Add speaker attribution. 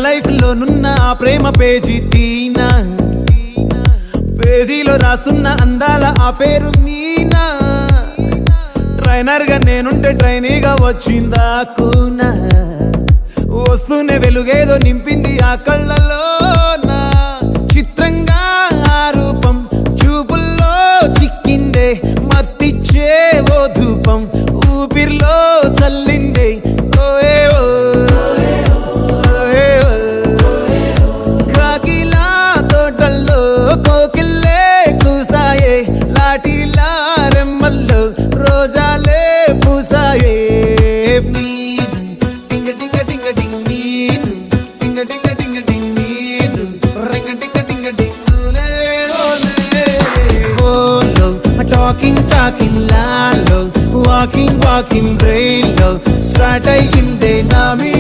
Speaker 1: Life లో నున్న ఆ ప్రేమ పేజీ తీనా, పేజీలో రాసున్న అందాల ఆ పేరు మీనా. ట్రైనర్ గా నేనుంటే ట్రైనీగా వచ్చిందా కూనా, వస్తూనే వెలుగేదో నింపింది ఆ కళ్ళలోన. చిత్రంగా ఆ రూపం చూపుల్లో చిక్కిందే, మత్తిచ్చే ఓ ధూపం ఊపిరిలో చల్లిందే. కాకిలా తోటల్లో కోకిల్లే కూసాయే, లాఠీలా రెమ్మల్లో రోజాలే పూసాయే. టింగ టింగ టింగ టింగ్ నీరు, టింగ టింగ టింగ టింగ్ నీరు, రింగ టింగ టింగ టింగులే ఓలో. టాకింగ్ టాకింగ్ లాలో, వాకింగ్ వాకింగ్ బ్రెయిన్లో స్టార్ట్ అయ్యిందే నా మీ